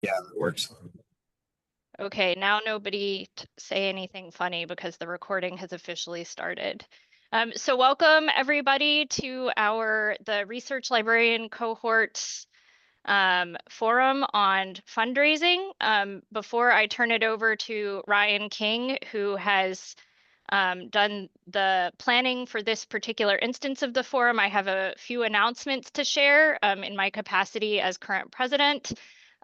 Yeah, that works. Okay, now nobody say anything funny because the recording has officially started. So welcome everybody to the Research Librarian Cohort forum on fundraising. Before I turn it over to Ryan King, who has done the planning for this particular instance of the forum, I have a few announcements to share in my capacity as current president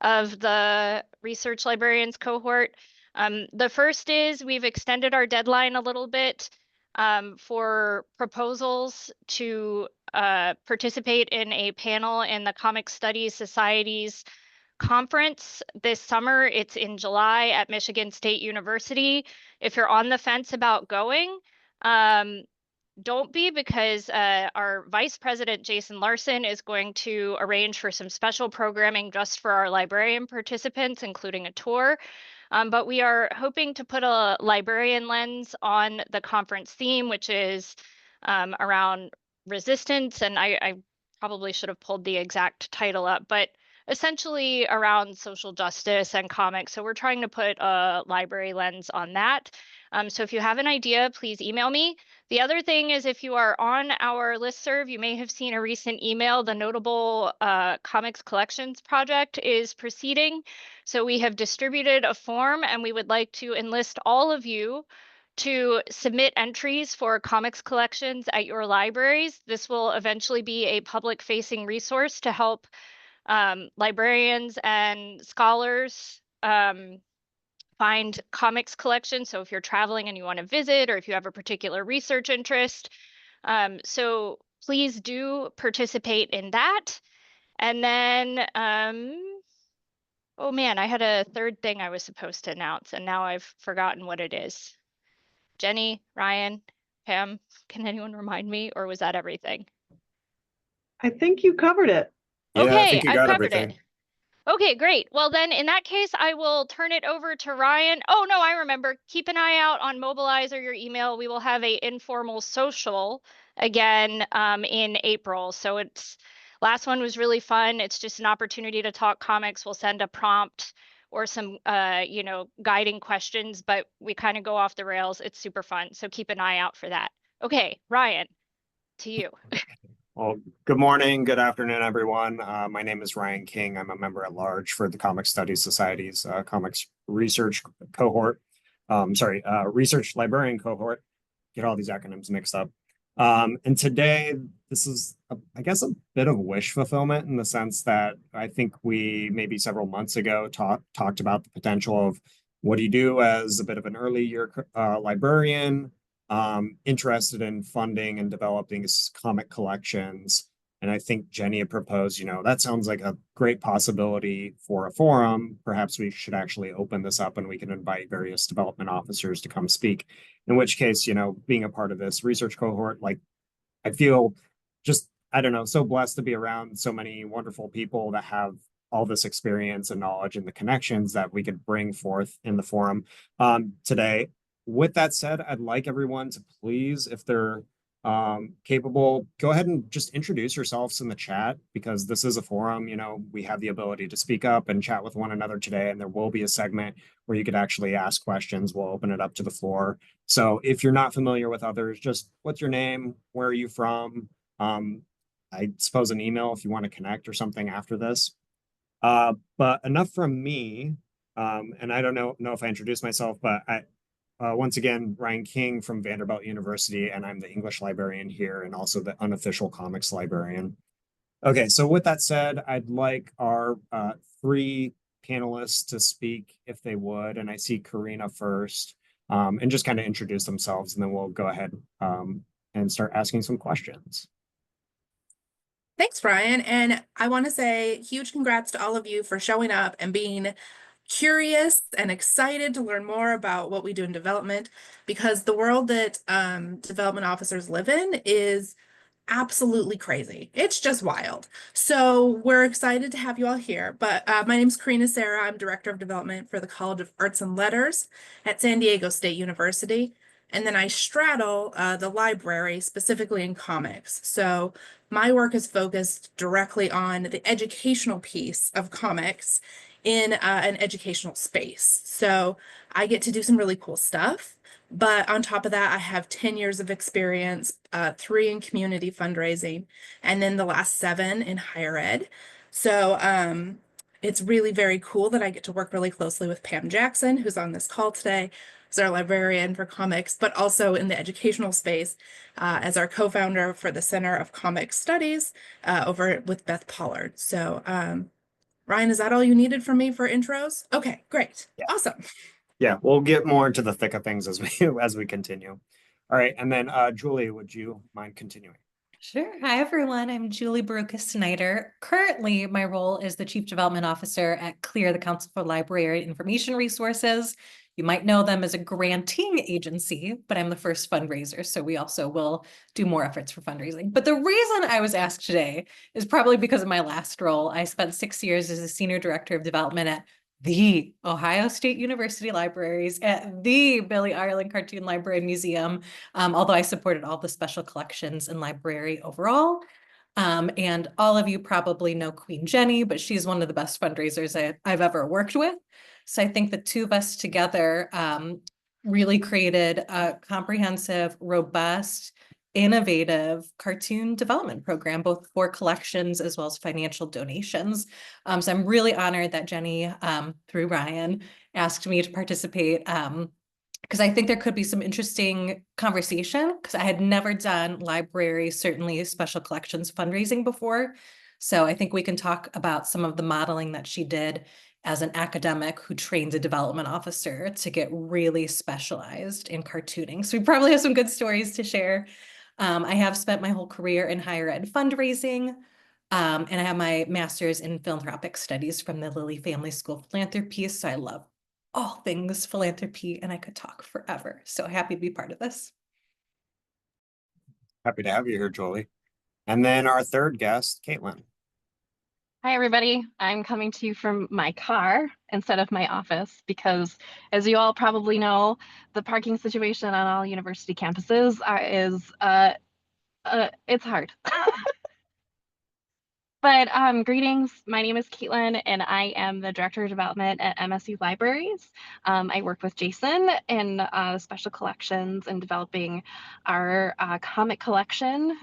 of the Research Librarians Cohort. The first is we've extended our deadline a little bit for proposals to participate in a panel in the Comic Studies Society's conference this summer. It's in July at Michigan State University. If you're on the fence about going, don't be, because our Vice President, Jason Larson, is going to arrange for some special programming just for our librarian participants, including a tour. But we are hoping to put a librarian lens on the conference theme, which is around resistance. And I probably should have pulled the exact title up, but essentially around social justice and comics. So we're trying to put a library lens on that. So if you have an idea, please email me. The other thing is, if you are on our listserv, you may have seen a recent email. The Notable Comics Collections Project is proceeding. So we have distributed a form, and we would like to enlist all of you to submit entries for comics collections at your libraries. This will eventually be a public-facing resource to help librarians and scholars find comics collections. So if you're traveling and you want to visit, or if you have a particular research interest, so please do participate in that. And then, oh man, I had a third thing I was supposed to announce, and now I've forgotten what it is. Jenny, Ryan, Pam, can anyone remind me, or was that everything? I think you covered it. Yeah, I Okay, think you I've got covered it. everything. Okay, great. Well, then in that case, I will turn it over to Ryan. Oh, no, I remember. Keep an eye out on Mobilize or your email. We will have a informal social again in April. So last one was really fun. It's just an opportunity to talk comics. We'll send a prompt or some guiding questions, but we kind of go off the rails. It's super fun. So keep an eye out for that. Okay, Ryan, to you. Well, good morning, good afternoon, everyone. My name is Ryan King. I'm a member at large for the Comic Studies Society's Comics Research Cohort. Research Librarian Cohort. Get all these acronyms mixed up. And today, this is, I guess, a bit of wish fulfillment in the sense that I think we maybe several months ago talked about the potential of what do you do as a bit of an early year librarian, interested in funding and developing comic collections. And I think Jenny had proposed, that sounds like a great possibility for a forum. Perhaps we should actually open this up and we can invite various development officers to come speak. In which case, being a part of this research cohort, like I feel just, I don't know, so blessed to be around so many wonderful people that have all this experience and knowledge and the connections that we could bring forth in the forum today. With that said, I'd like everyone to please, if they're capable, go ahead and just introduce yourselves in the chat, because this is a forum. We have the ability to speak up and chat with one another today, and there will be a segment where you could actually ask questions. We'll open it up to the floor. So if you're not familiar with others, just what's your name? Where are you from? I suppose an email if you want to connect or something after this. But enough from me. And I don't know if I introduced myself, but once again, Ryan King from Vanderbilt University, and I'm the English librarian here and also the unofficial comics librarian. Okay, so with that said, I'd like our three panelists to speak if they would, and I see Karina first, and just kind of introduce themselves, and then we'll go ahead and start asking some questions. Thanks, Brian. And I want to say huge congrats to all of you for showing up and being curious and excited to learn more about what we do in development, because the world that development officers live in is absolutely crazy. It's just wild. So we're excited to have you all here. But my name is Karina Sarah. I'm Director of Development for the College of Arts and Letters at San Diego State University. And then I straddle the library, specifically in comics. So my work is focused directly on the educational piece of comics in an educational space. So I get to do some really cool stuff. But on top of that, I have 10 years of experience, 3 in community fundraising, and then the last 7 in higher ed. So it's really very cool that I get to work really closely with Pam Jackson, who's on this call today, as our librarian for comics, but also in the educational space as our co-founder for the Center of Comic Studies over with Beth Pollard. So Ryan, is that all you needed from me for intros? Okay, great. Yeah. Awesome. Yeah, we'll get more into the thick of things as we continue. All right, and then Julie, would you mind continuing? Sure. Hi, everyone. I'm Julie Barukas-Snyder. Currently, my role is the Chief Development Officer at CLEAR, the Council for Library Information Resources. You might know them as a granting agency, but I'm the first fundraiser, so we also will do more efforts for fundraising. But the reason I was asked today is probably because of my last role. I spent 6 years as a Senior Director of Development at the Ohio State University Libraries, at the Billy Ireland Cartoon Library and Museum, although I supported all the special collections and library overall. And all of you probably know Queen Jenny, but she's one of the best fundraisers I've ever worked with. So I think the two of us together really created a comprehensive, robust, innovative cartoon development program, both for collections as well as financial donations. So I'm really honored that Jenny, through Ryan, asked me to participate because I think there could be some interesting conversation, because I had never done library, certainly special collections fundraising before. So I think we can talk about some of the modeling that she did as an academic who trained a development officer to get really specialized in cartooning. So we probably have some good stories to share. I have spent my whole career in higher ed fundraising, and I have my master's in philanthropic studies from the Lilly Family School of Philanthropy. So I love all things philanthropy, and I could talk forever. So happy to be part of this. Happy to have you here, Julie. And then our third guest, Caitlin. Hi, everybody. I'm coming to you from my car instead of my office because, as you all probably know, the parking situation on all university campuses is it's hard. But greetings, my name is Caitlin, and I am the Director of Development at MSU Libraries. I work with Jason in special collections and developing our comic collection.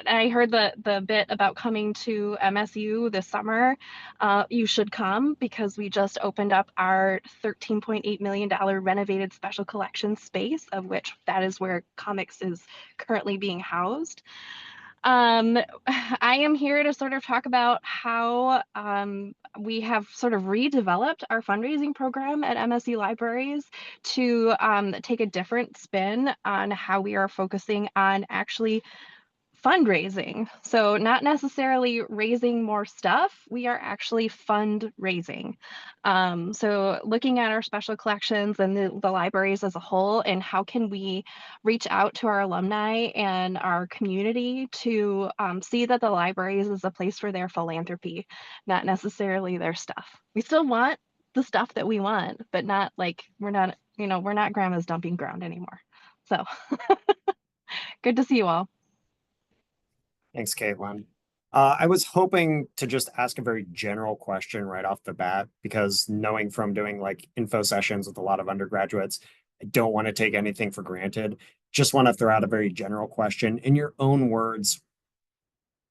I heard the bit about coming to MSU this summer, you should come because we just opened up our $13.8 million renovated special collections space, of which that is where comics is currently being housed. I am here to sort of talk about how we have sort of redeveloped our fundraising program at MSU Libraries to take a different spin on how we are focusing on actually fundraising. So not necessarily raising more stuff, we are actually fundraising. So looking at our special collections and the libraries as a whole, and how can we reach out to our alumni and our community to see that the libraries is a place for their philanthropy, not necessarily their stuff. We still want the stuff that we want, but not like we're not grandma's dumping ground anymore. So good to see you all. Thanks, Caitlin. I was hoping to just ask a very general question right off the bat, because knowing from doing like info sessions with a lot of undergraduates, I don't want to take anything for granted. Just want to throw out a very general question. In your own words,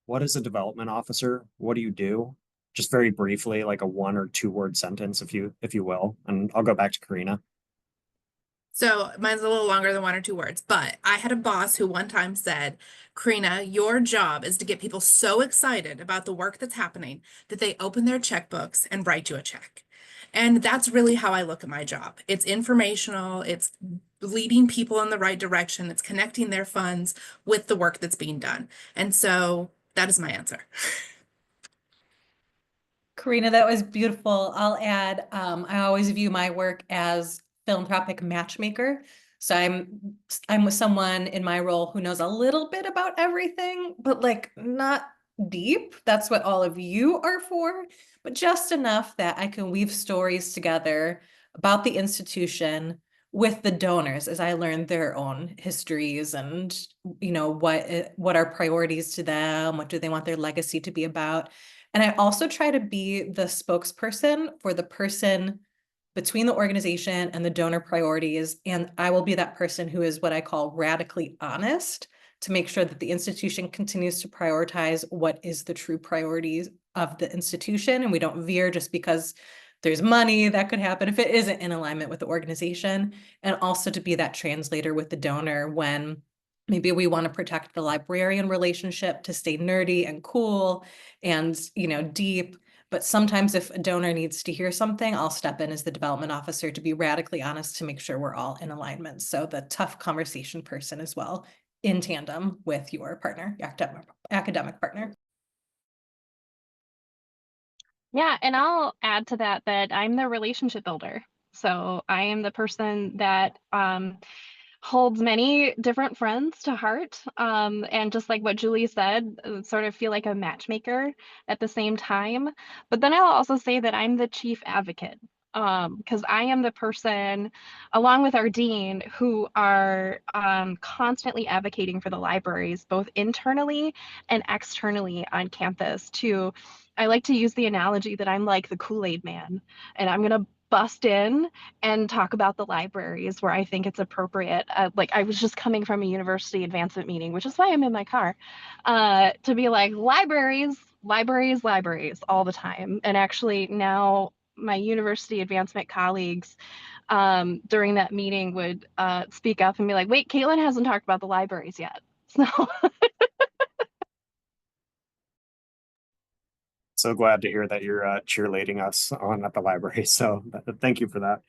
what is a development officer? What do you do? Just very briefly, like a 1 or 2 word sentence, if you will. And I'll go back to Karina. So mine's a little longer than 1 or 2 words, but I had a boss who one time said, Karina, your job is to get people so excited about the work that's happening that they open their checkbooks and write you a check. And that's really how I look at my job. It's informational, it's leading people in the right direction, it's connecting their funds with the work that's being done. And so that is my answer. Karina, that was beautiful. I'll add, I always view my work as philanthropic matchmaker. So I'm with someone in my role who knows a little bit about everything, but like not deep. That's what all of you are for, but just enough that I can weave stories together about the institution with the donors as I learn their own histories and, what are priorities to them? What do they want their legacy to be about? And I also try to be the spokesperson for the person between the organization and the donor priorities. And I will be that person who is what I call radically honest to make sure that the institution continues to prioritize what is the true priorities of the institution. And we don't veer just because there's money that could happen if it isn't in alignment with the organization. And also to be that translator with the donor when maybe we want to protect the librarian relationship to stay nerdy and cool and, deep. But sometimes if a donor needs to hear something, I'll step in as the development officer to be radically honest to make sure we're all in alignment. So the tough conversation person as well, in tandem with your partner, academic partner. Yeah, and I'll add to that I'm the relationship builder. So I am the person that holds many different friends to heart. And just like what Julie said, sort of feel like a matchmaker at the same time. But then I'll also say that I'm the chief advocate. Because I am the person, along with our dean, who are constantly advocating for the libraries, both internally and externally on campus. I like to use the analogy that I'm like the Kool-Aid man, and I'm gonna bust in and talk about the libraries where I think it's appropriate. Like I was just coming from a university advancement meeting, which is why I'm in my car, to be like libraries all the time. And actually now my university advancement colleagues during that meeting would speak up and be like, wait, Caitlin hasn't talked about the libraries yet. So So glad to hear that you're cheerleading us on at the library. So thank you for that.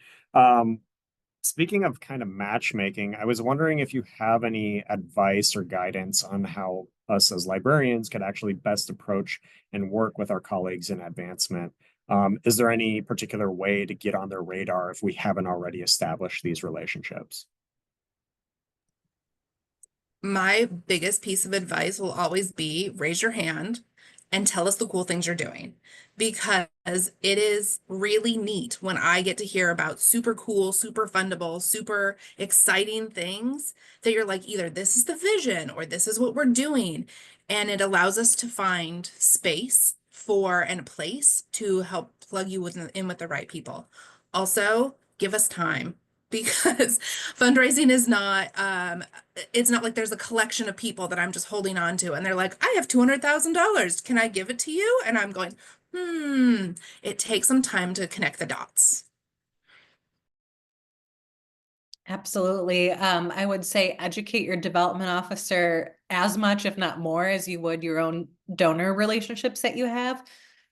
Speaking of kind of matchmaking, I was wondering if you have any advice or guidance on how us as librarians could actually best approach and work with our colleagues in advancement. Is there any particular way to get on their radar if we haven't already established these relationships? My biggest piece of advice will always be raise your hand and tell us the cool things you're doing, because it is really neat when I get to hear about super cool, super fundable, super exciting things that you're like, either this is the vision or this is what we're doing. And it allows us to find space for and a place to help plug you in with the right people. Also, give us time, because fundraising is not it's not like there's a collection of people that I'm just holding on to and they're like, I have $200,000, can I give it to you? And I'm going, it takes some time to connect the dots. Absolutely. I would say educate your development officer as much, if not more, as you would your own donor relationships that you have.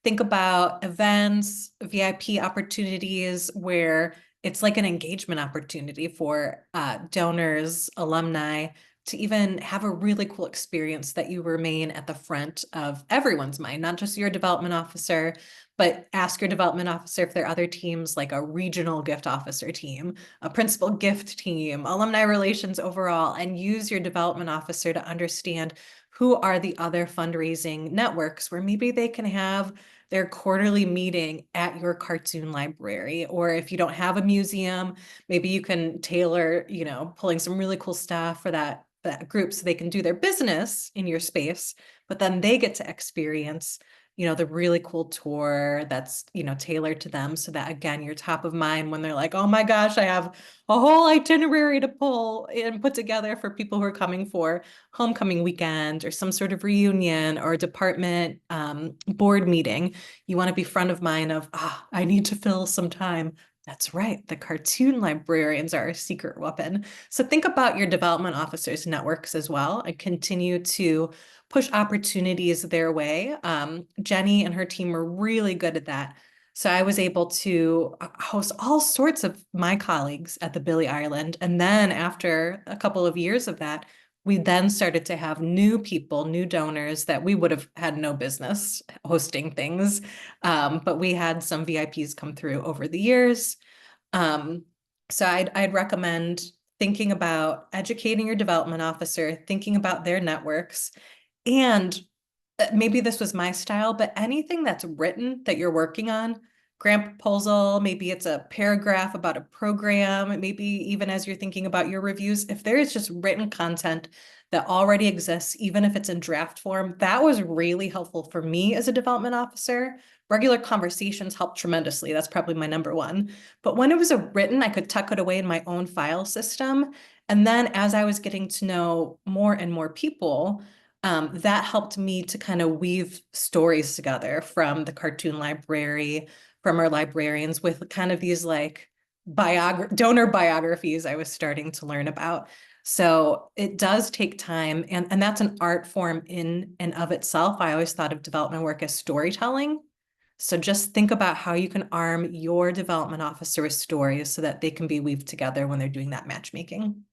Think about events, VIP opportunities where it's like an engagement opportunity for donors, alumni, to even have a really cool experience that you remain at the front of everyone's mind, not just your development officer, but ask your development officer if there are other teams like a regional gift officer team, a principal gift team, alumni relations overall, and use your development officer to understand who are the other fundraising networks where maybe they can have their quarterly meeting at your cartoon library. Or if you don't have a museum, maybe you can tailor, pulling some really cool stuff for that group so they can do their business in your space, but then they get to experience the really cool tour that's, tailored to them, so that again, you're top of mind when they're like, oh my gosh, I have a whole itinerary to pull and put together for people who are coming for homecoming weekend or some sort of reunion or department board meeting. You want to be front of mind of, I need to fill some time. That's right. The cartoon librarians are a secret weapon. So think about your development officers' networks as well and continue to push opportunities their way. Jenny and her team were really good at that. So I was able to host all sorts of my colleagues at the Billy Ireland. And then after a couple of years of that, we then started to have new people, new donors that we would have had no business hosting things. But we had some VIPs come through over the years. So I'd recommend thinking about educating your development officer, thinking about their networks. And maybe this was my style, but anything that's written that you're working on, grant proposal, maybe it's a paragraph about a program, maybe even as you're thinking about your reviews, if there is just written content that already exists, even if it's in draft form, that was really helpful for me as a development officer. Regular conversations helped tremendously. That's probably my number one. But when it was a written, I could tuck it away in my own file system. And then as I was getting to know more and more people, that helped me to kind of weave stories together from the cartoon library, from our librarians, with kind of these like donor biographies I was starting to learn about. So it does take time, and that's an art form in and of itself. I always thought of development work as storytelling. So just think about how you can arm your development officer with stories so that they can be weaved together when they're doing that matchmaking.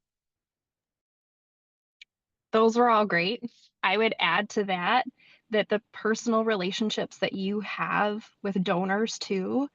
Those were all great. I would add to that that the personal relationships that you have with donors too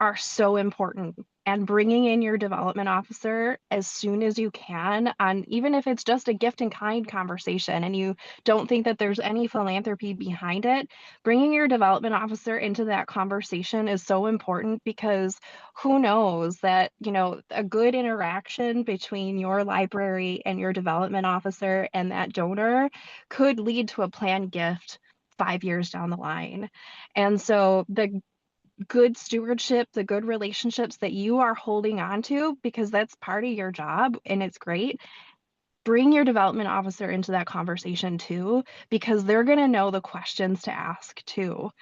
are so important, and bringing in your development officer as soon as you can, on even if it's just a gift in kind conversation and you don't think that there's any philanthropy behind it, bringing your development officer into that conversation is so important, because who knows that, you know, a good interaction between your library and your development officer and that donor could lead to a planned gift 5 years down the line. And so the good stewardship, the good relationships that you are holding on to, because that's part of your job and it's great. Bring your development officer into that conversation too, because they're going to know the questions to ask too,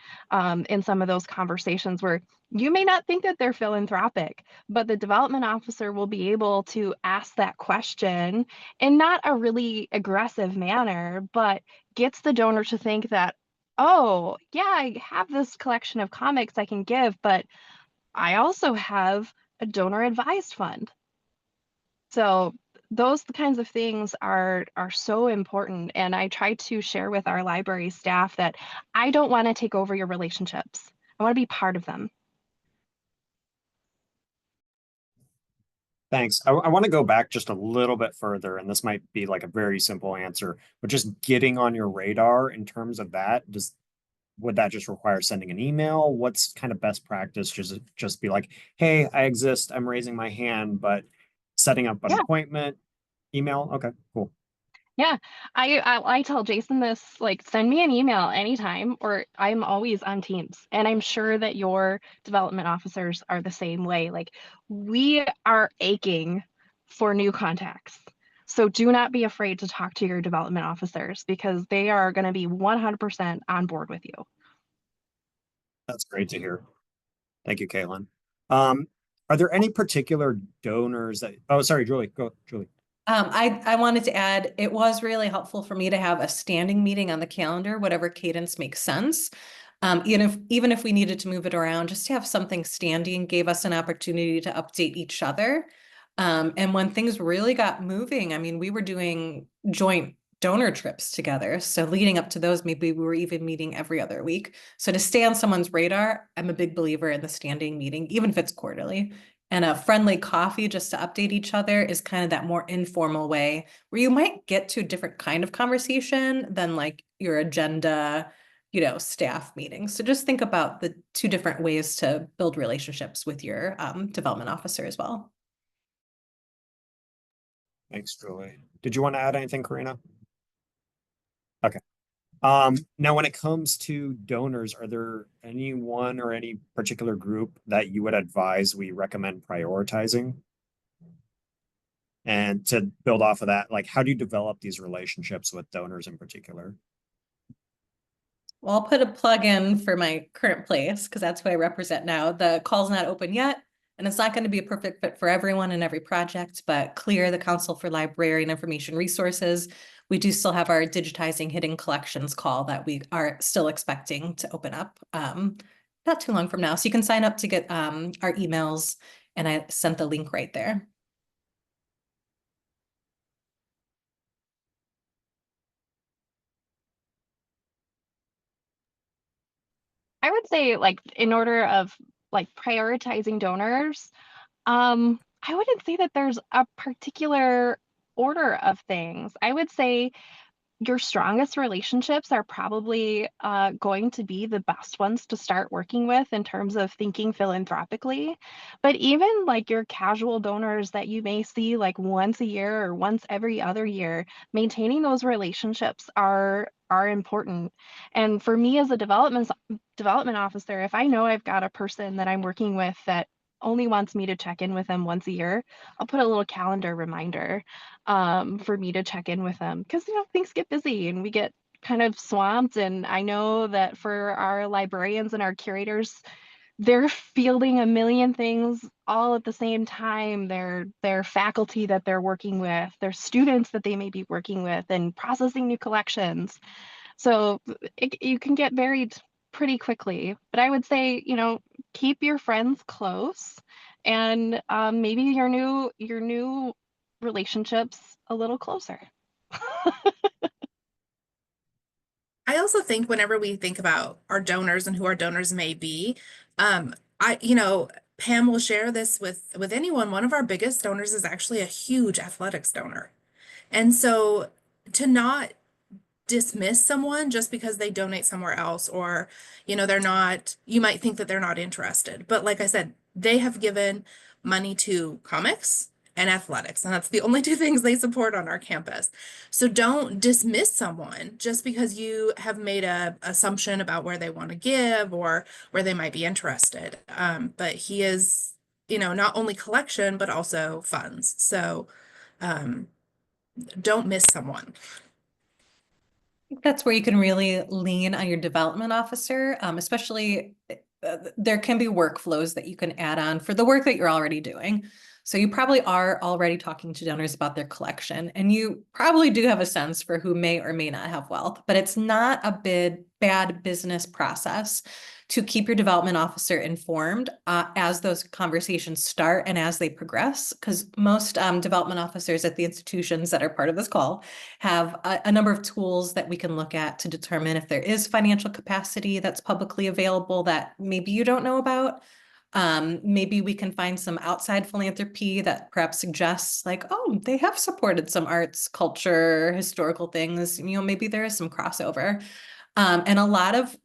in some of those conversations where you may not think that they're philanthropic, but the development officer will be able to ask that question in not a really aggressive manner, but gets the donor to think that, oh, yeah, I have this collection of comics I can give, but I also have a donor advised fund. So those kinds of things are so important. And I try to share with our library staff that I don't want to take over your relationships. I want to be part of them. Thanks. I want to go back just a little bit further, and this might be like a very simple answer, but just getting on your radar in terms of that, would that just require sending an email? What's kind of best practice? Just be like, hey, I exist, I'm raising my hand, but setting up an Yeah. appointment, email. Okay, cool. Yeah, I tell Jason this, like, send me an email anytime, or I'm always on Teams. And I'm sure that your development officers are the same way. Like, we are aching for new contacts. So do not be afraid to talk to your development officers, because they are going to be 100% on board with you. That's great to hear. Thank you, Caitlin. Are there any particular donors that, oh, sorry, Julie, go, Julie. I wanted to add, it was really helpful for me to have a standing meeting on the calendar, whatever cadence makes sense. Even if we needed to move it around, just to have something standing gave us an opportunity to update each other. And when things really got moving, I mean, we were doing joint donor trips together. So leading up to those, maybe we were even meeting every other week. So to stay on someone's radar, I'm a big believer in the standing meeting, even if it's quarterly. And a friendly coffee just to update each other is kind of that more informal way where you might get to a different kind of conversation than like your agenda, staff meetings. So just think about the two different ways to build relationships with your development officer as well. Thanks, Julie. Did you want to add anything, Karina? Okay. Now when it comes to donors, are there anyone or any particular group that you would advise we recommend prioritizing? And to build off of that, like, how do you develop these relationships with donors in particular? Well, I'll put a plug in for my current place because that's who I represent now. The call's not open yet, and it's not going to be a perfect fit for everyone in every project, but CLEAR, the Council for Library and Information Resources, we do still have our Digitizing Hidden Collections call that we are still expecting to open up not too long from now. So you can sign up to get our emails, and I sent the link right there. I would say, like, in order of like prioritizing donors, I wouldn't say that there's a particular order of things. I would say your strongest relationships are probably going to be the best ones to start working with in terms of thinking philanthropically. But even like your casual donors that you may see like once a year or once every other year, maintaining those relationships are important. And for me as a development officer, if I know I've got a person that I'm working with that only wants me to check in with them once a year, I'll put a little calendar reminder for me to check in with them, because things get busy and we get kind of swamped. And I know that for our librarians and our curators, they're fielding a million things all at the same time. Their faculty that they're working with, their students that they may be working with, and processing new collections. So you can get buried pretty quickly. But I would say, keep your friends close, and maybe your new relationships a little closer. I also think whenever we think about our donors and who our donors may be, Pam will share this with anyone. One of our biggest donors is actually a huge athletics donor. And so to not dismiss someone just because they donate somewhere else, or you might think that they're not interested, but like I said, they have given money to comics and athletics, and that's the only two things they support on our campus. So don't dismiss someone just because you have made a assumption about where they want to give or where they might be interested. But he is not only collection but also funds, so don't miss someone. That's where you can really lean on your development officer, especially there can be workflows that you can add on for the work that you're already doing. So you probably are already talking to donors about their collection, and you probably do have a sense for who may or may not have wealth, but it's not a bad business process to keep your development officer informed as those conversations start and as they progress, because most development officers at the institutions that are part of this call have a number of tools that we can look at to determine if there is financial capacity that's publicly available that maybe you don't know about. Maybe we can find some outside philanthropy that perhaps suggests like, oh, they have supported some arts, culture, historical things. Maybe there is some crossover. And a lot of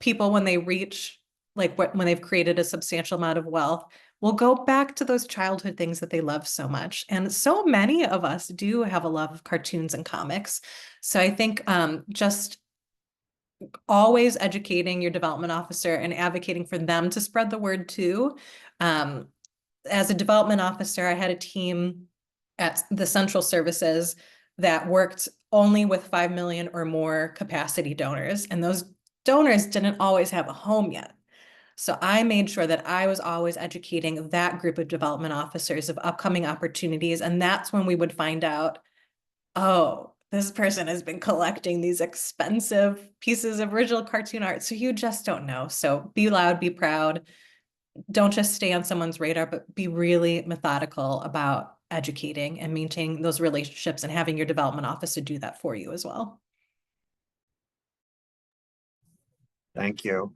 people, when they reach when they've created a substantial amount of wealth, will go back to those childhood things that they love so much. And so many of us do have a love of cartoons and comics. So I think just always educating your development officer and advocating for them to spread the word too. As a development officer, I had a team at the central services that worked only with 5 million or more capacity donors. And those donors didn't always have a home yet. So I made sure that I was always educating that group of development officers of upcoming opportunities. And that's when we would find out, oh, this person has been collecting these expensive pieces of original cartoon art. So you just don't know. So be loud, be proud. Don't just stay on someone's radar, but be really methodical about educating and maintaining those relationships and having your development officer do that for you as well. Thank you.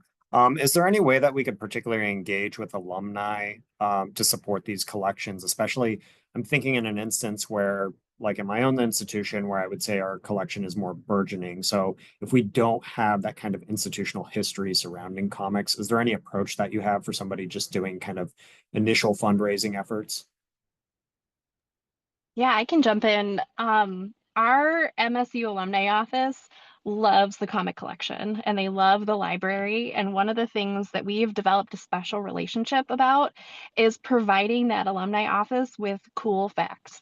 Is there any way that we could particularly engage with alumni to support these collections? Especially, I'm thinking in an instance where, like in my own institution, where I would say our collection is more burgeoning. So if we don't have that kind of institutional history surrounding comics, is there any approach that you have for somebody just doing kind of initial fundraising efforts? Yeah, I can jump in. Our MSU alumni office loves the comic collection and they love the library. And one of the things that we've developed a special relationship about is providing that alumni office with cool facts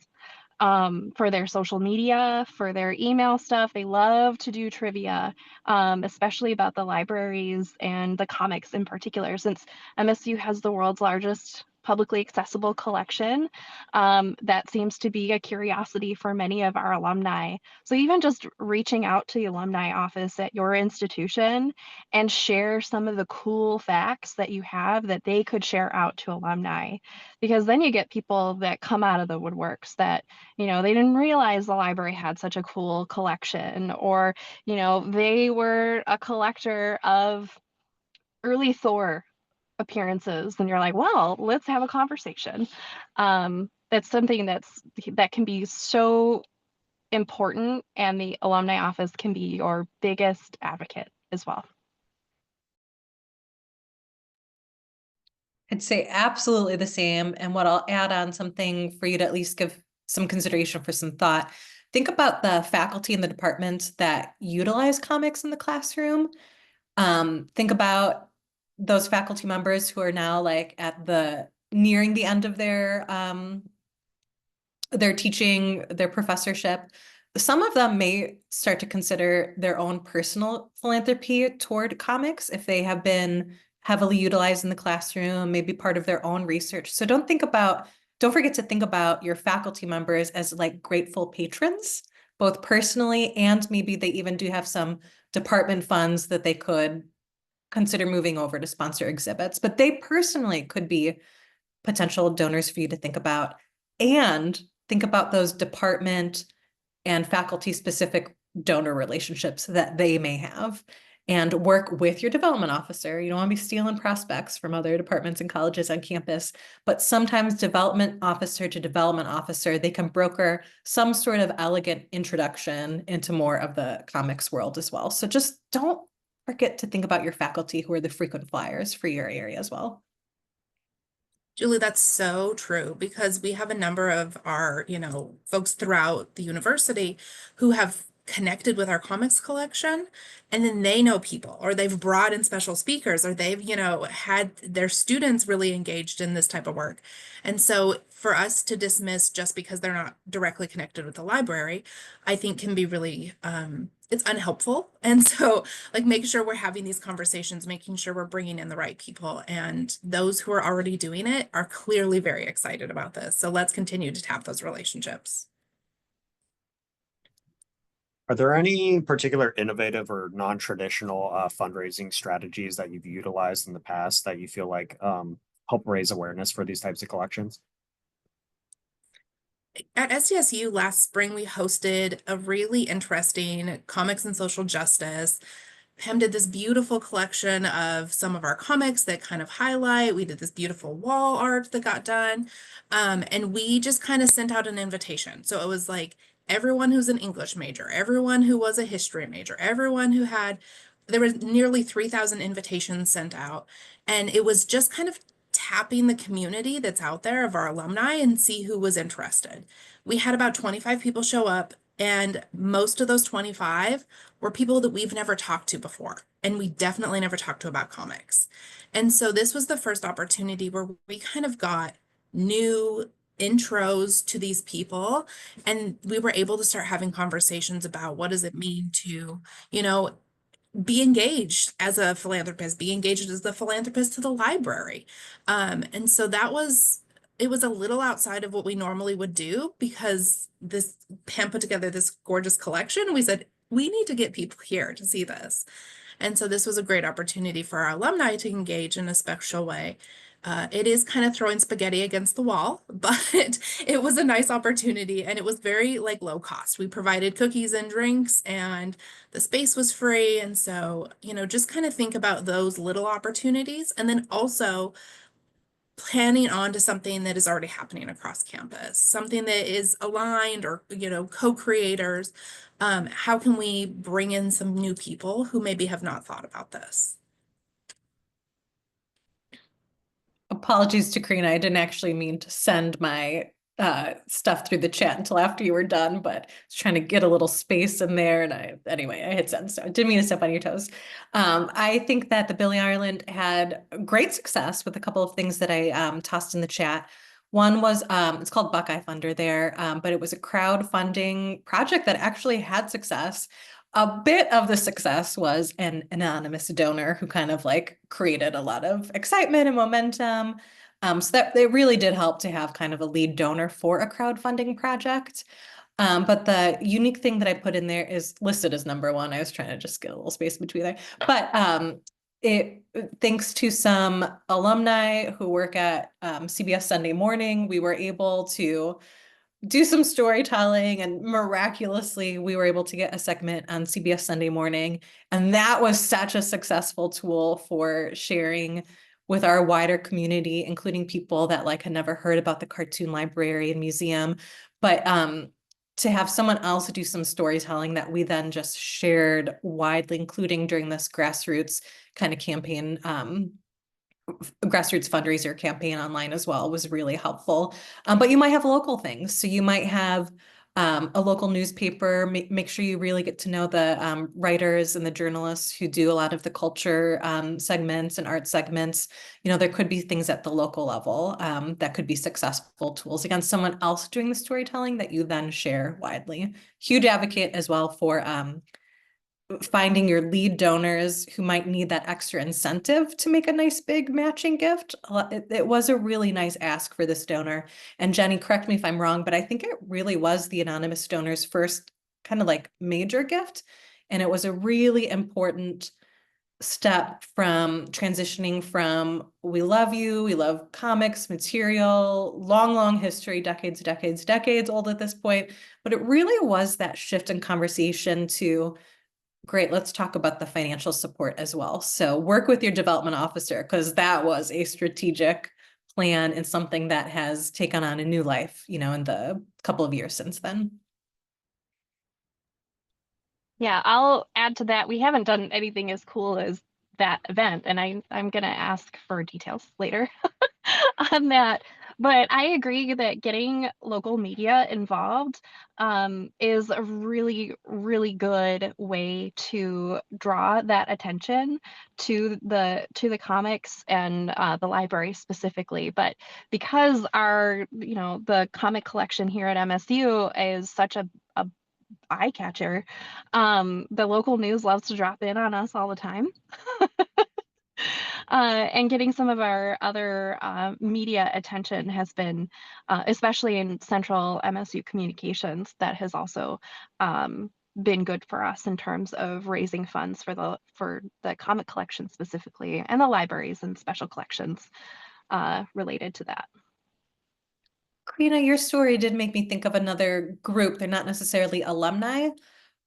for their social media, for their email stuff. They love to do trivia, especially about the libraries and the comics in particular, since MSU has the world's largest publicly accessible collection. That seems to be a curiosity for many of our alumni. So even just reaching out to the alumni office at your institution and share some of the cool facts that you have that they could share out to alumni, because then you get people that come out of the woodworks that they didn't realize the library had such a cool collection, or they were a collector of early Thor appearances, and you're like, well, let's have a conversation. That's something that can be so important, and the alumni office can be your biggest advocate as well. I'd say absolutely the same. And what I'll add on something for you to at least give some consideration for some thought. Think about the faculty in the departments that utilize comics in the classroom. Think about those faculty members who are now like at the nearing the end of their teaching, their professorship. Some of them may start to consider their own personal philanthropy toward comics if they have been heavily utilized in the classroom, maybe part of their own research. So don't forget to think about your faculty members as like grateful patrons, both personally and maybe they even do have some department funds that they could consider moving over to sponsor exhibits, but they personally could be potential donors for you to think about. And think about those department and faculty specific donor relationships that they may have and work with your development officer. You don't want to be stealing prospects from other departments and colleges on campus, but sometimes development officer to development officer, they can broker some sort of elegant introduction into more of the comics world as well. So just don't forget to think about your faculty who are the frequent flyers for your area as well. Julie, that's so true, because we have a number of our, folks throughout the university who have connected with our comics collection, and then they know people, or they've brought in special speakers, or they've, had their students really engaged in this type of work. And so for us to dismiss just because they're not directly connected with the library, I think can be really, it's unhelpful. And so like making sure we're having these conversations, making sure we're bringing in the right people, and those who are already doing it are clearly very excited about this. So let's continue to tap those relationships. Are there any particular innovative or non-traditional fundraising strategies that you've utilized in the past that you feel like help raise awareness for these types of collections? At SDSU last spring, we hosted a really interesting comics and social justice. Pam did this beautiful collection of some of our comics that kind of highlight. We did this beautiful wall art that got done. And we just kind of sent out an invitation. So it was like everyone who's an English major, everyone who was a history major, everyone who there was nearly 3,000 invitations sent out. And it was just kind of tapping the community that's out there of our alumni and see who was interested. We had about 25 people show up, and most of those 25 were people that we've never talked to before, and we definitely never talked to about comics. And so this was the first opportunity where we kind of got new intros to these people, and we were able to start having conversations about what does it mean to, be engaged as a philanthropist, be engaged as the philanthropist to the library. And so it was a little outside of what we normally would do, because Pam put together this gorgeous collection. We said, we need to get people here to see this. And so this was a great opportunity for our alumni to engage in a special way. It is kind of throwing spaghetti against the wall, but it was a nice opportunity, and it was very like low cost. We provided cookies and drinks, and the space was free. And so, just kind of think about those little opportunities, and then also planning on to something that is already happening across campus, something that is aligned, or, co-creators. How can we bring in some new people who maybe have not thought about this? Apologies to Karina. I didn't actually mean to send my stuff through the chat until after you were done, but I was trying to get a little space in there. And I hit send, so I didn't mean to step on your toes. I think that the Billie Ireland had great success with a couple of things that I tossed in the chat. One was, it's called Buckeye Funder there, but it was a crowdfunding project that actually had success. A bit of the success was an anonymous donor who kind of like created a lot of excitement and momentum. So that it really did help to have kind of a lead donor for a crowdfunding project. But the unique thing that I put in there is listed as number one. I was trying to just get a little space between there. But thanks to some alumni who work at CBS Sunday Morning, we were able to do some storytelling, and miraculously we were able to get a segment on CBS Sunday Morning. And that was such a successful tool for sharing with our wider community, including people that like had never heard about the Cartoon Library and Museum. But to have someone else do some storytelling that we then just shared widely, including during this grassroots kind of campaign, grassroots fundraiser campaign online as well, was really helpful. But you might have local things. So you might have a local newspaper, make sure you really get to know the writers and the journalists who do a lot of the culture segments and art segments. You know, there could be things at the local level that could be successful tools against someone else doing the storytelling that you then share widely. Huge advocate as well for finding your lead donors who might need that extra incentive to make a nice big matching gift. It was a really nice ask for this donor. And Jenny, correct me if I'm wrong, but I think it really was the anonymous donor's first kind of like major gift. And it was a really important step from transitioning from we love you, we love comics, material, long history, decades old at this point. But it really was that shift in conversation to great, let's talk about the financial support as well. So work with your development officer, because that was a strategic plan and something that has taken on a new life, you know, in the couple of years since then. Yeah, I'll add to that. We haven't done anything as cool as that event, and I'm gonna ask for details later on that. But I agree that getting local media involved is a really good way to draw that attention to the comics and the library specifically. But because our, the comic collection here at MSU is such a eye catcher, the local news loves to drop in on us all the time. And getting some of our other media attention has been, especially in central MSU communications, that has also been good for us in terms of raising funds for the comic collection specifically, and the libraries and special collections related to that. Karina, your story did make me think of another group. They're not necessarily alumni,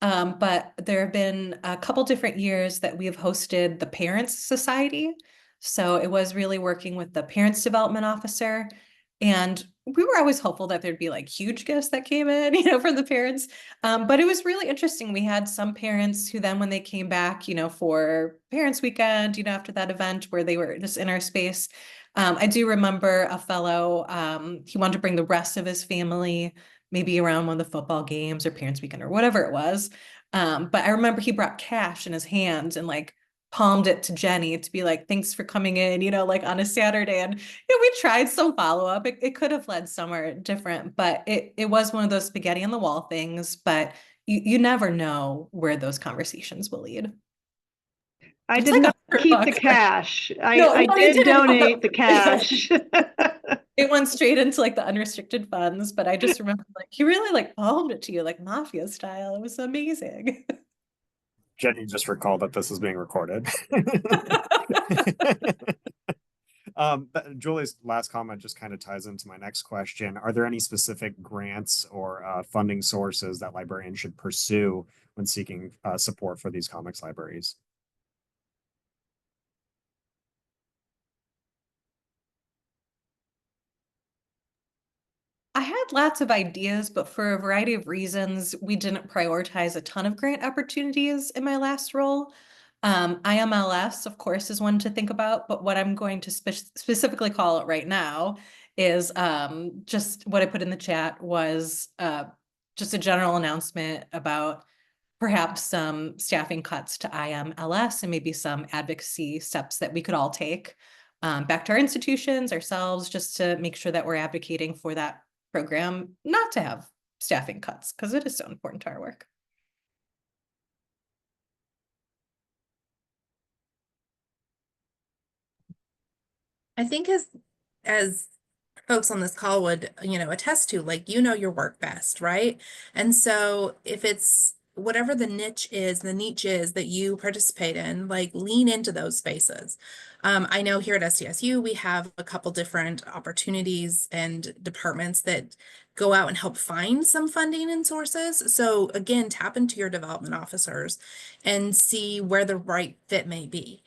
but there have been a couple different years that we have hosted the Parents Society. So it was really working with the Parents Development Officer. And we were always hopeful that there'd be like huge gifts that came in, you know, from the parents. But it was really interesting. We had some parents who then when they came back, you know, for Parents Weekend, you know, after that event where they were just in our space, I do remember a fellow, he wanted to bring the rest of his family, maybe around one of the football games or Parents Weekend or whatever it was. But I remember he brought cash in his hands and like palmed it to Jenny to be like, thanks for coming in, you know, like on a Saturday. And you know, we tried some follow-up. It could have led somewhere different, but it was one of those spaghetti on the wall things, but you never know where those conversations will lead. I It's did like not keep the $100. cash. No, I you did didn't. donate the cash. It went straight into like the unrestricted funds, but I just remember like he really like palmed it to you like mafia style. It was amazing. Jenny just recalled that this is being recorded. But Julie's last comment just kind of ties into my next question. Are there any specific grants or funding sources that librarians should pursue when seeking support for these comics libraries? I had lots of ideas, but for a variety of reasons, we didn't prioritize a ton of grant opportunities in my last role. IMLS, of course, is one to think about, but what I'm going to specifically call it right now is just what I put in the chat was just a general announcement about perhaps some staffing cuts to IMLS and maybe some advocacy steps that we could all take back to our institutions, ourselves, just to make sure that we're advocating for that program not to have staffing cuts because it is so important to our work. I think as folks on this call would, attest to, like, your work best, right? And so if it's whatever the niche is that you participate in, like, lean into those spaces. I know here at SDSU, we have a couple different opportunities and departments that go out and help find some funding and sources. So again, tap into your development officers and see where the right fit may be.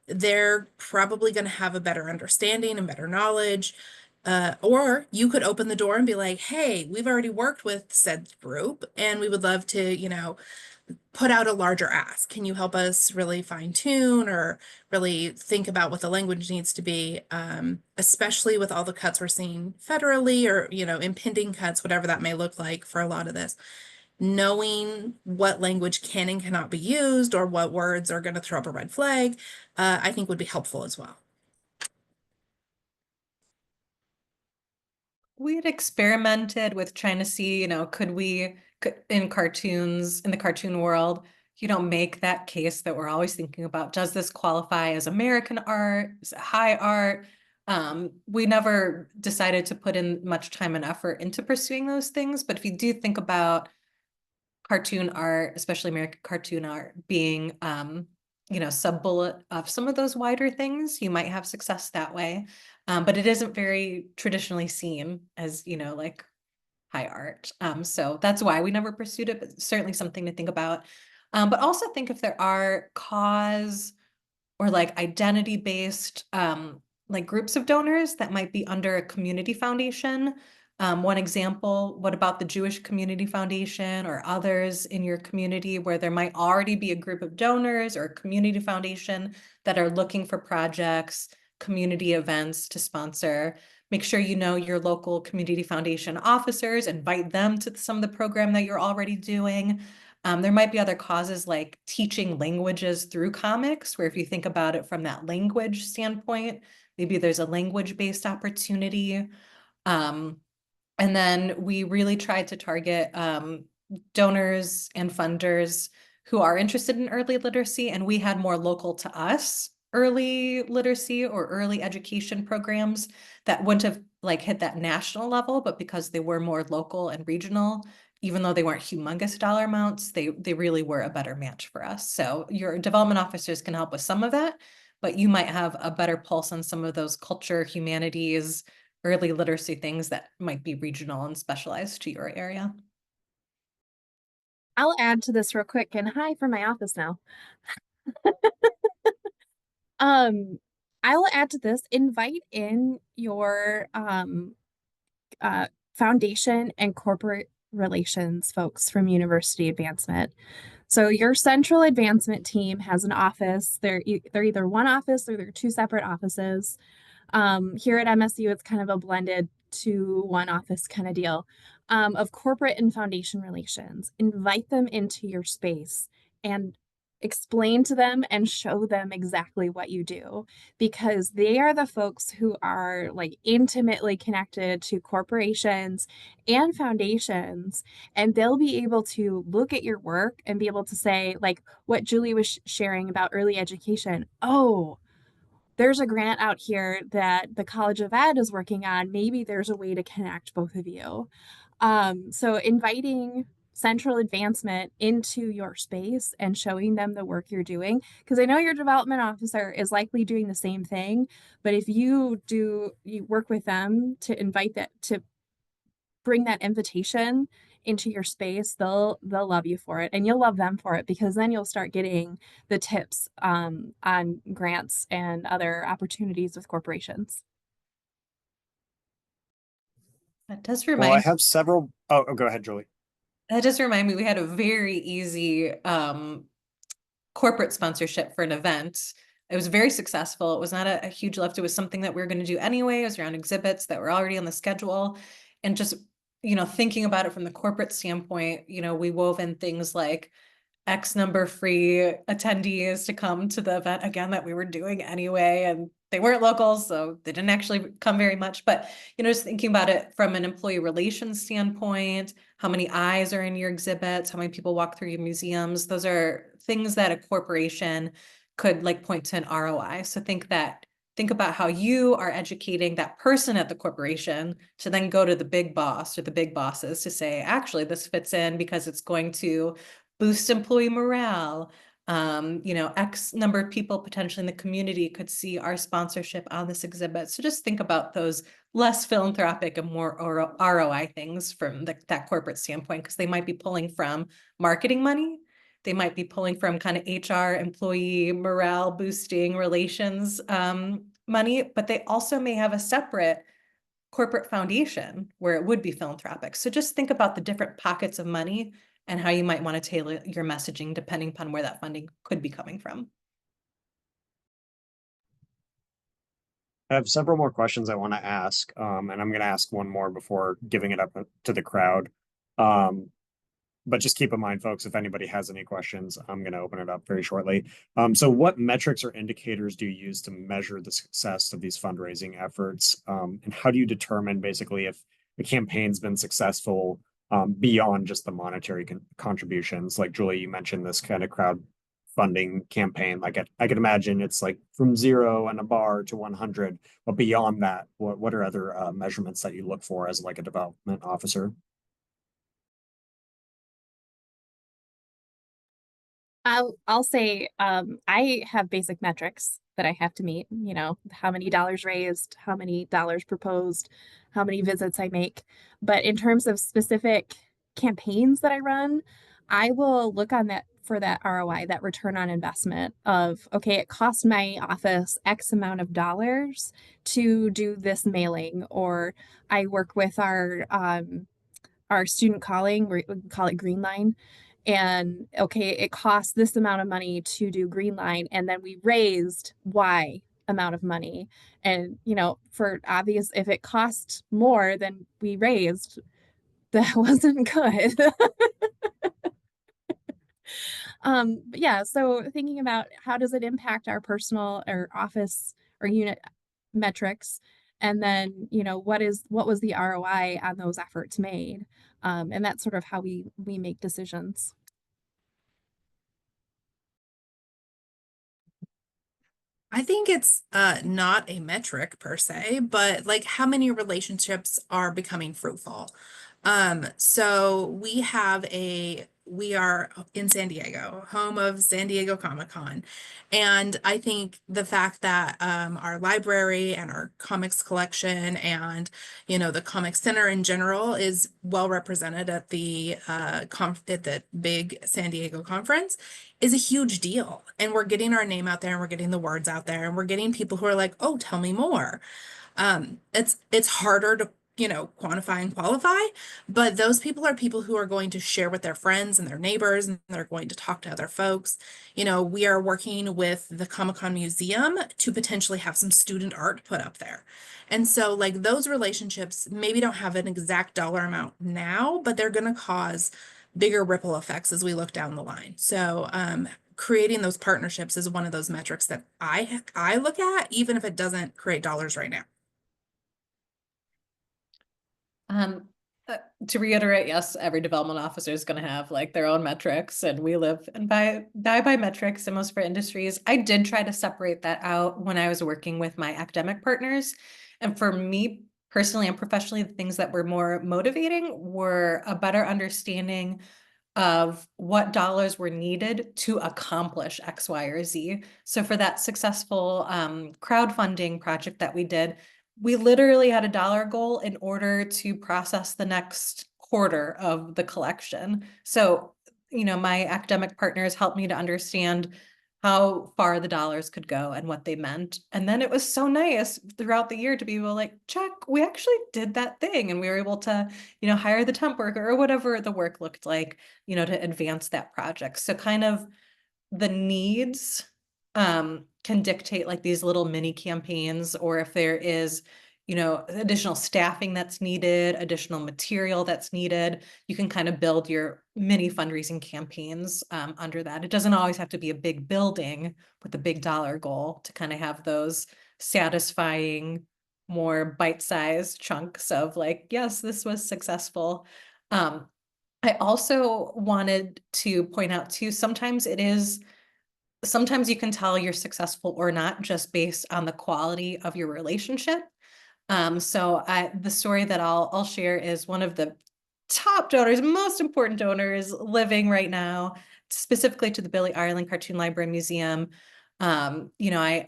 They're probably going to have a better understanding and better knowledge Or you could open the door and be like, hey, we've already worked with said group and we would love to, put out a larger ask. Can you help us really fine tune or really think about what the language needs to be, especially with all the cuts we're seeing federally or, impending cuts, whatever that may look like for a lot of this. Knowing what language can and cannot be used or what words are going to throw up a red flag, I think would be helpful as well. We had experimented with trying to see, could we, in cartoons, in the cartoon world, make that case that we're always thinking about. Does this qualify as American art? Is it high art? We never decided to put in much time and effort into pursuing those things. But if you do think about cartoon art, especially American cartoon art, being, sub-bullet of some of those wider things, you might have success that way. But it isn't very traditionally seen as, like high art. So that's why we never pursued it, but certainly something to think about. But also think if there are cause or like identity-based like groups of donors that might be under a community foundation. One example, what about the Jewish Community Foundation or others in your community where there might already be a group of donors or a community foundation that are looking for projects, community events to sponsor? Make sure you know your local community foundation officers, invite them to some of the program that you're already doing. There might be other causes like teaching languages through comics, where if you think about it from that language standpoint, maybe there's a language-based opportunity. And then we really tried to target donors and funders who are interested in early literacy, and we had more local to us early literacy or early education programs that wouldn't have like hit that national level, but because they were more local and regional, even though they weren't humongous dollar amounts, they really were a better match for us. So your development officers can help with some of that, but you might have a better pulse on some of those culture, humanities, early literacy things that might be regional and specialized to your area. I'll add to this real quick, and hi from my office now. I will add to this, invite in your foundation and corporate relations folks from University Advancement. So your central advancement team has an office. They're either one office or they're two separate offices. Here at MSU, it's kind of a blended 2-1 office kind of deal of corporate and foundation relations. Invite them into your space and explain to them and show them exactly what you do, because they are the folks who are like intimately connected to corporations and foundations, and they'll be able to look at your work and be able to say, like what Julie was sharing about early education. Oh, there's a grant out here that the College of Ed is working on. Maybe there's a way to connect both of you. So inviting central advancement into your space and showing them the work you're doing, because I know your development officer is likely doing the same thing, but if you work with them to invite that, to bring that invitation into your space, they'll love you for it, and you'll love them for it, because then you'll start getting the tips on grants and other opportunities with corporations. That does Well, I remind, have several. Oh, go ahead, Julie. that does remind me, we had a very easy corporate sponsorship for an event. It was very successful. It was not a huge lift. It was something that we were going to do anyway. It was around exhibits that were already on the schedule. And just, thinking about it from the corporate standpoint, we wove in things like X number free attendees to come to the event again that we were doing anyway. And they weren't locals, so they didn't actually come very much. But, just thinking about it from an employee relations standpoint, how many eyes are in your exhibits, how many people walk through your museums, those are things that a corporation could like point to an ROI. So think about how you are educating that person at the corporation to then go to the big boss or the big bosses to say, actually, this fits in because it's going to boost employee morale. X number of people potentially in the community could see our sponsorship on this exhibit. So just think about those less philanthropic and more ROI things from that corporate standpoint, because they might be pulling from marketing money. They might be pulling from kind of HR, employee morale boosting relations money, but they also may have a separate corporate foundation where it would be philanthropic. So just think about the different pockets of money and how you might want to tailor your messaging depending upon where that funding could be coming from. I have several more questions I want to ask, and I'm going to ask one more before giving it up to the crowd. But just keep in mind, folks, if anybody has any questions, I'm going to open it up very shortly. So what metrics or indicators do you use to measure the success of these fundraising efforts? And how do you determine basically if the campaign's been successful beyond just the monetary contributions? Like Julie, you mentioned this kind of crowdfunding campaign. Like I could imagine it's like from 0 and a bar to 100, but beyond that, what are other measurements that you look for as like a development officer? I'll say I have basic metrics that I have to meet, how many dollars raised, how many dollars proposed, how many visits I make. But in terms of specific campaigns that I run, I will look on that for that ROI, that return on investment of, okay, it cost my office X amount of dollars to do this mailing, or I work with our student calling, we call it Green Line. And okay, it costs this amount of money to do Green Line, and then we raised Y amount of money. And for obvious, if it cost more than we raised, that wasn't good. But yeah, so thinking about how does it impact our personal or office or unit metrics, and then what was the ROI on those efforts made, and that's sort of how we make decisions. I think it's not a metric per se, but like how many relationships are becoming fruitful. So we are in San Diego, home of San Diego Comic-Con. And I think the fact that our library and our comics collection and, the comic center in general is well represented at the big San Diego conference is a huge deal. And we're getting our name out there and we're getting the words out there and we're getting people who are like, oh, tell me more. It's harder to quantify and qualify, but those people are people who are going to share with their friends and their neighbors, and they're going to talk to other folks. We are working with the Comic-Con Museum to potentially have some student art put up there. And so like those relationships maybe don't have an exact dollar amount now, but they're going to cause bigger ripple effects as we look down the line. So creating those partnerships is one of those metrics that I look at, even if it doesn't create dollars right now. To reiterate, yes, every development officer is going to have like their own metrics, and we live and die by metrics in most of our industries. I did try to separate that out when I was working with my academic partners. And for me personally and professionally, the things that were more motivating were a better understanding of what dollars were needed to accomplish X, Y, or Z. So for that successful crowdfunding project that we did, we literally had a dollar goal in order to process the next quarter of the collection. So, my academic partners helped me to understand how far the dollars could go and what they meant. And then it was so nice throughout the year to be able to like, check, we actually did that thing. And we were able to, hire the temp worker or whatever the work looked like, to advance that project. So kind of the needs can dictate like these little mini campaigns, or if there is, additional staffing that's needed, additional material that's needed, you can kind of build your mini fundraising campaigns under that. It doesn't always have to be a big building with a big dollar goal to kind of have those satisfying, more bite-sized chunks of like, yes, this was successful. I also wanted to point out too, sometimes you can tell you're successful or not just based on the quality of your relationship. So the story that I'll share is one of the top donors, most important donors living right now, specifically to the Billy Ireland Cartoon Library Museum. I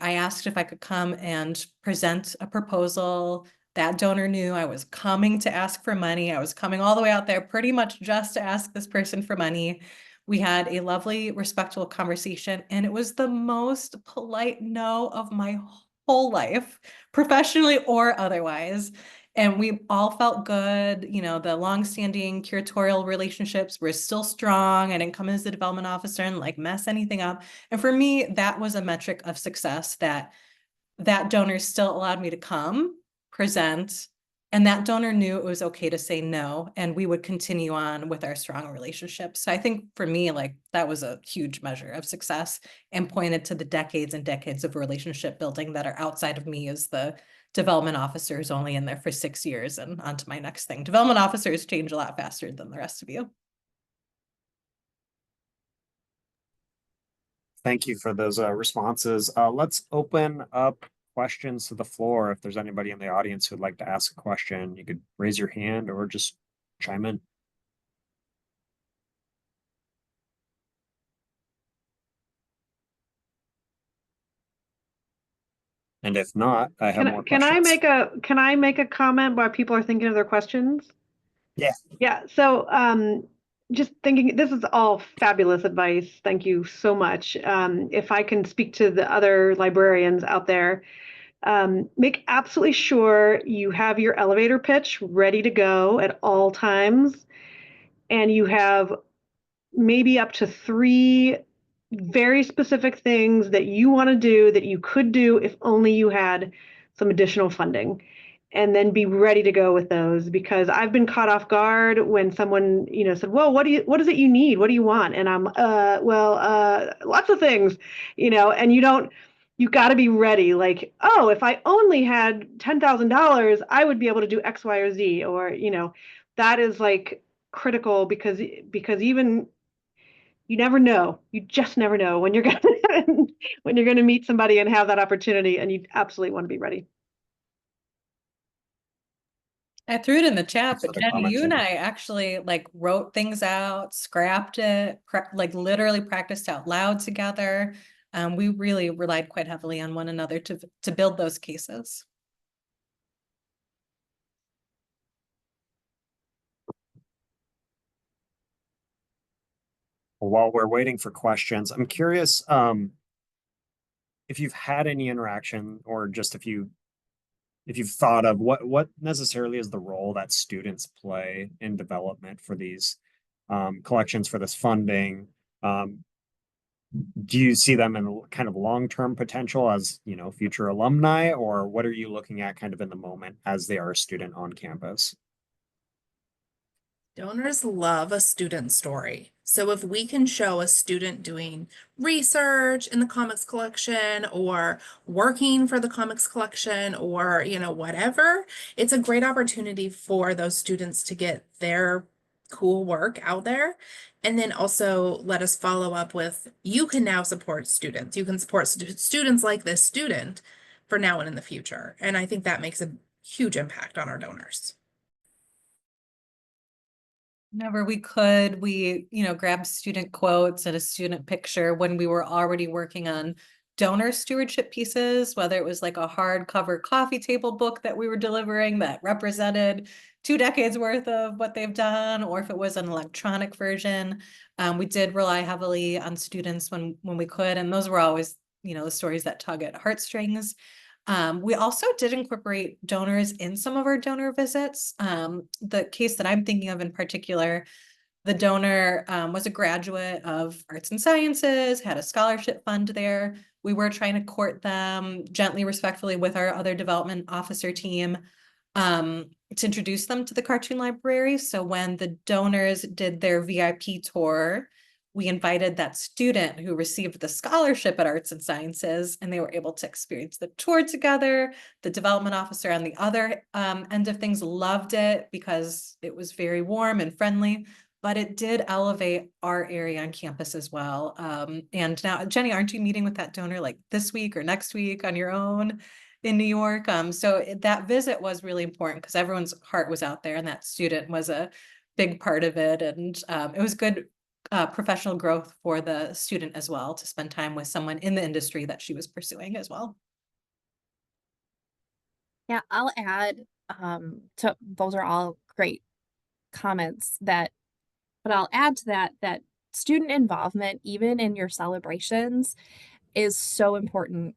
asked if I could come and present a proposal. That donor knew I was coming to ask for money. I was coming all the way out there pretty much just to ask this person for money. We had a lovely, respectful conversation, and it was the most polite no of my whole life, professionally or otherwise. And we all felt good. You know, the longstanding curatorial relationships were still strong. I didn't come as the development officer and like mess anything up. And for me, that was a metric of success, that donor still allowed me to come, present, and that donor knew it was okay to say no, and we would continue on with our strong relationship. So I think for me, like, that was a huge measure of success and pointed to the decades and decades of relationship building that are outside of me as the development officer who's only in there for 6 years and on to my next thing. Development officers change a lot faster than the rest of you. Thank you for those responses. Let's open up questions to the floor. If there's anybody in the audience who'd like to ask a question, you could raise your hand or just chime in. And if not, I have more Can questions. can I make a comment while people are thinking of their questions? Yeah. Yeah. So just thinking, this is all fabulous advice. Thank you so much. If I can speak to the other librarians out there, make absolutely sure you have your elevator pitch ready to go at all times, and you have maybe up to 3 very specific things that you want to do that you could do if only you had some additional funding, and then be ready to go with those. Because I've been caught off guard when someone, said, well, what is it you need? What do you want? And I'm, lots of things, and you got to be ready. Like, oh, if I only had $10,000, I would be able to do X, Y, or Z, or, that is like critical, because even, you never know. You just never know when you're gonna meet somebody and have that opportunity, and you absolutely want to be ready. I threw it in the chat, Thanks for but the Jenny, comment, you and Jenny. I actually like wrote things out, scrapped it, like literally practiced out loud together. We really relied quite heavily on one another to build those cases. While we're waiting for questions, I'm curious if you've had any interaction, or just if you've thought of what necessarily is the role that students play in development for these collections, for this funding. Do you see them in kind of long-term potential as, future alumni, or what are you looking at kind of in the moment as they are a student on campus? Donors love a student story. So if we can show a student doing research in the comics collection, or working for the comics collection, or, whatever, it's a great opportunity for those students to get their cool work out there. And then also let us follow up with, you can now support students. You can support students like this student for now and in the future. And I think that makes a huge impact on our donors. Whenever we could, we, grabbed student quotes and a student picture when we were already working on donor stewardship pieces, whether it was like a hardcover coffee table book that we were delivering that represented 2 decades worth of what they've done, or if it was an electronic version. We did rely heavily on students when we could, and those were always, the stories that tug at heartstrings. We also did incorporate donors in some of our donor visits. The case that I'm thinking of in particular, the donor was a graduate of arts and sciences, had a scholarship fund there. We were trying to court them gently, respectfully with our other development officer team to introduce them to the cartoon library. So when the donors did their VIP tour, we invited that student who received the scholarship at Arts and Sciences, and they were able to experience the tour together. The development officer on the other end of things loved it because it was very warm and friendly, but it did elevate our area on campus as well. And now, Jenny, aren't you meeting with that donor like this week or next week on your own in New York? So that visit was really important because everyone's heart was out there, and that student was a big part of it. And it was good professional growth for the student as well, to spend time with someone in the industry that she was pursuing as well. Yeah, I'll add to those are all great comments, but I'll add to that student involvement, even in your celebrations, is so important.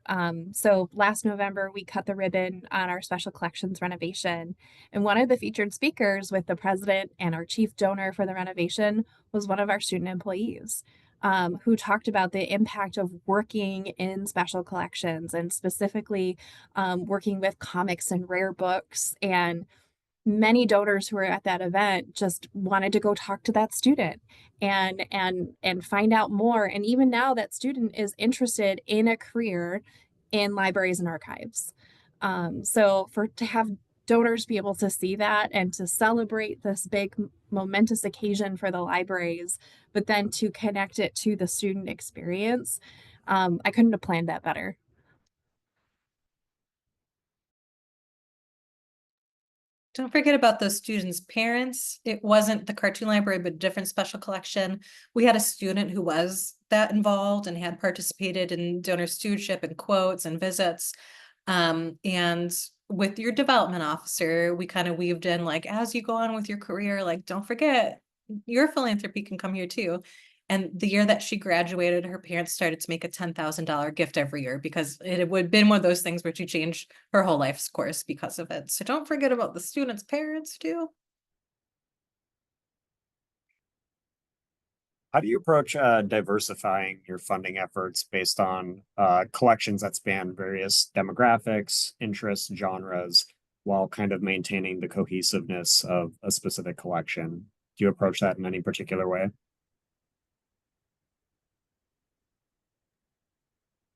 So last November, we cut the ribbon on our special collections renovation. And one of the featured speakers with the president and our chief donor for the renovation was one of our student employees. Who talked about the impact of working in special collections and specifically working with comics and rare books. And many donors who were at that event just wanted to go talk to that student and find out more. And even now that student is interested in a career in libraries and archives. So to have donors be able to see that and to celebrate this big momentous occasion for the libraries, but then to connect it to the student experience, I couldn't have planned that better. Don't forget about those students' parents. It wasn't the cartoon library, but a different special collection. We had a student who was that involved and had participated in donor stewardship and quotes and visits. And with your development officer, we kind of weaved in like, as you go on with your career, like, don't forget your philanthropy can come here too. And the year that she graduated, her parents started to make a $10,000 gift every year because it would have been one of those things where she changed her whole life's course because of it. So don't forget about the students' parents too. How do you approach diversifying your funding efforts based on collections that span various demographics, interests, genres, while kind of maintaining the cohesiveness of a specific collection? Do you approach that in any particular way?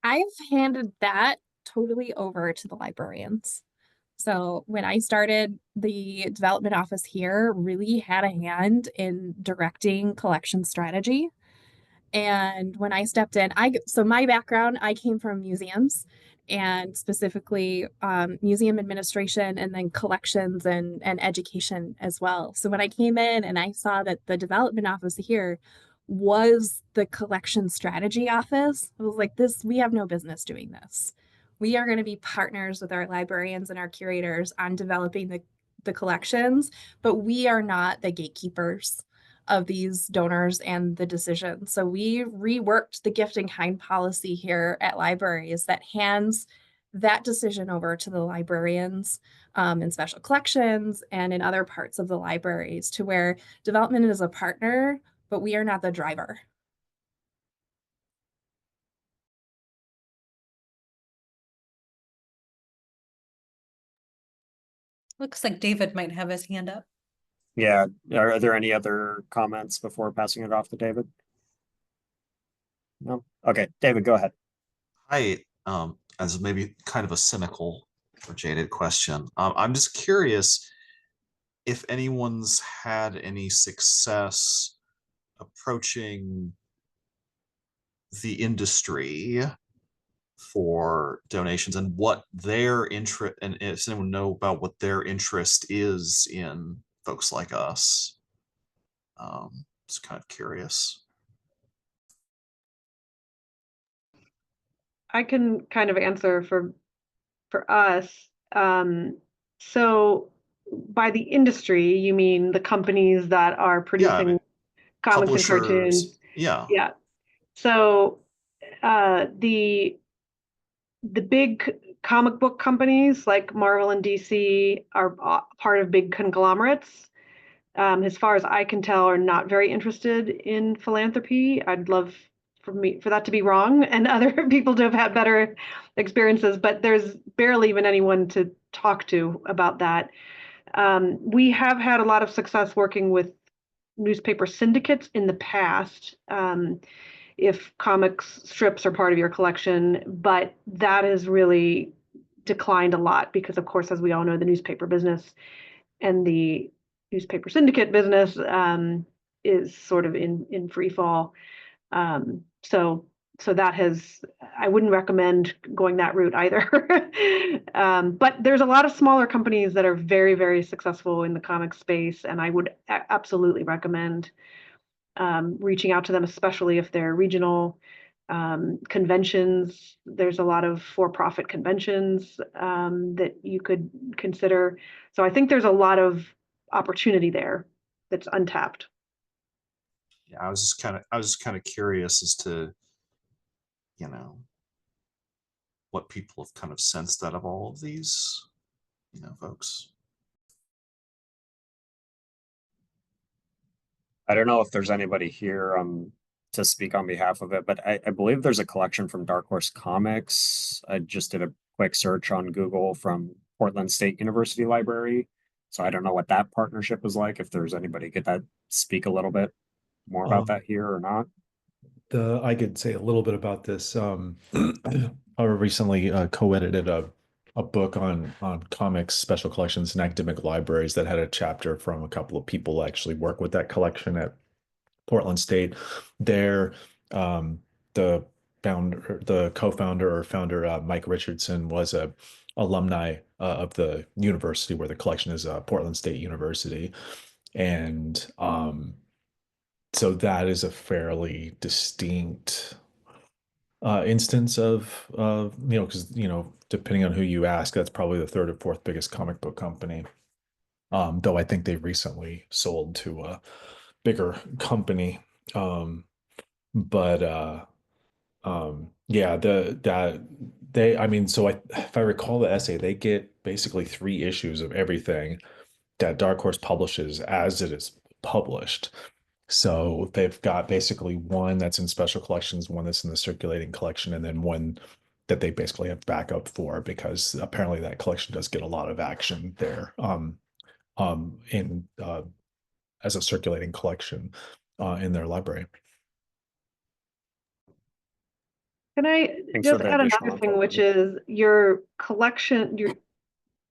I've handed that totally over to the librarians. So when I started, the development office here really had a hand in directing collection strategy. And when I stepped in, so my background, I came from museums and specifically museum administration and then collections and education as well. So when I came in and I saw that the development office here was the collection strategy office, I was like, we have no business doing this. We are going to be partners with our librarians and our curators on developing the collections, but we are not the gatekeepers of these donors and the decision. So we reworked the gift in kind policy here at libraries that hands that decision over to the librarians in special collections and in other parts of the libraries, to where development is a partner, but we are not the driver. Looks like David might have his hand up. Yeah. Are there any other comments before passing it off to David? No? Okay, David, go ahead. As maybe kind of a cynical or jaded question, I'm just curious if anyone's had any success approaching the industry for donations and what their interest, and does anyone know about what their interest is in folks like us? Just kind of curious. I can kind of answer for us. So by the industry, you mean the companies that are producing comics and cartoons? Yeah. Yeah. So the big comic book companies like Marvel and DC are part of big conglomerates. As far as I can tell, are not very interested in philanthropy. I'd love for that to be wrong and other people to have had better experiences, but there's barely even anyone to talk to about that. We have had a lot of success working with newspaper syndicates in the past, if comics strips are part of your collection, but that has really declined a lot because, of course, as we all know, the newspaper business and the newspaper syndicate business is sort of in free fall. So that I wouldn't recommend going that route either. But there's a lot of smaller companies that are very, very successful in the comic space, and I would absolutely recommend reaching out to them, especially if they're regional. Conventions, there's a lot of for-profit conventions that you could consider. So I think there's a lot of opportunity there that's untapped. Yeah, I was just kind of curious as to, what people have kind of sensed out of all of these, folks. I don't know if there's anybody here to speak on behalf of it, but I believe there's a collection from Dark Horse Comics. I just did a quick search on Google from Portland State University Library. So I don't know what that partnership is like, if there's anybody get that speak a little bit more about that here or not. I could say a little bit about this. I recently co-edited a book on comics, special collections, and academic libraries that had a chapter from a couple of people who actually work with that collection at Portland State. There, the co-founder or founder, Mike Richardson, was a alumni of the university where the collection is, Portland State University, and so that is a fairly distinct instance of because depending on who you ask, that's probably the third or fourth biggest comic book company. Though I think they recently sold to a bigger company. Yeah, if I recall the essay, they get basically 3 issues of everything that Dark Horse publishes as it is published. So they've got basically one that's in special collections, one that's in the circulating collection, and then one that they basically have backup for, because apparently that collection does get a lot of action there in as a circulating collection in their library. Can I Thanks for just the add additional another thing, info. which is your collection,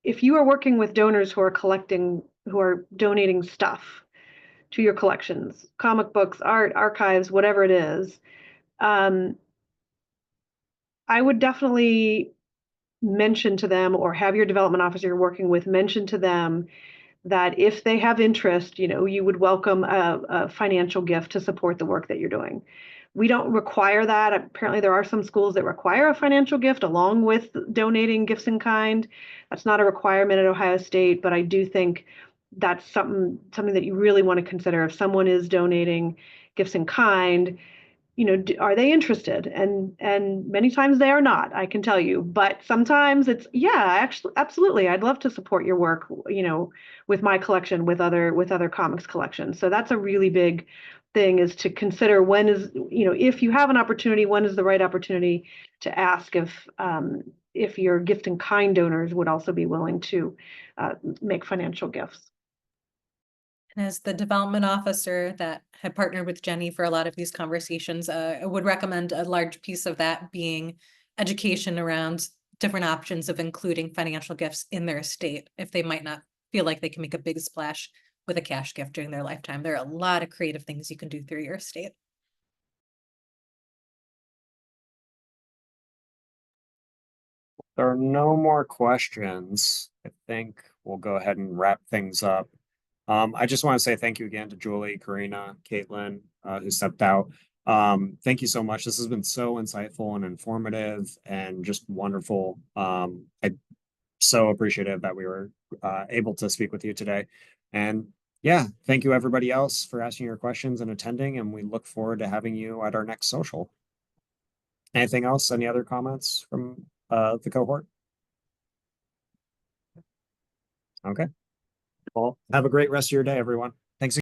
if you are working with donors who are donating stuff to your collections, comic books, art, archives, whatever it is, I would definitely mention to them, or have your development officer you're working with mention to them, that if they have interest, you would welcome a financial gift to support the work that you're doing. We don't require that. Apparently there are some schools that require a financial gift along with donating gifts in kind. That's not a requirement at Ohio State, but I do think that's something that you really want to consider. If someone is donating gifts in kind, are they interested? And many times they are not, I can tell you. But sometimes it's, yeah, actually, absolutely, I'd love to support your work, with my collection, with other comics collections. So that's a really big thing, is to consider when is, if you have an opportunity, when is the right opportunity to ask if your gift in kind donors would also be willing to make financial gifts. And as the development officer that had partnered with Jenny for a lot of these conversations, I would recommend a large piece of that being education around different options of including financial gifts in their estate, if they might not feel like they can make a big splash with a cash gift during their lifetime. There are a lot of creative things you can do through your estate. There are no more questions. I think we'll go ahead and wrap things up. I just want to say thank you again to Julie, Karina, Caitlin, who stepped out. Thank you so much. This has been so insightful and informative and just wonderful. I'm so appreciative that we were able to speak with you today. And yeah, thank you everybody else for asking your questions and attending, and we look forward to having you at our next social. Anything else? Any other comments from the cohort? Okay. Well, have a great rest of your day, everyone. Thanks again.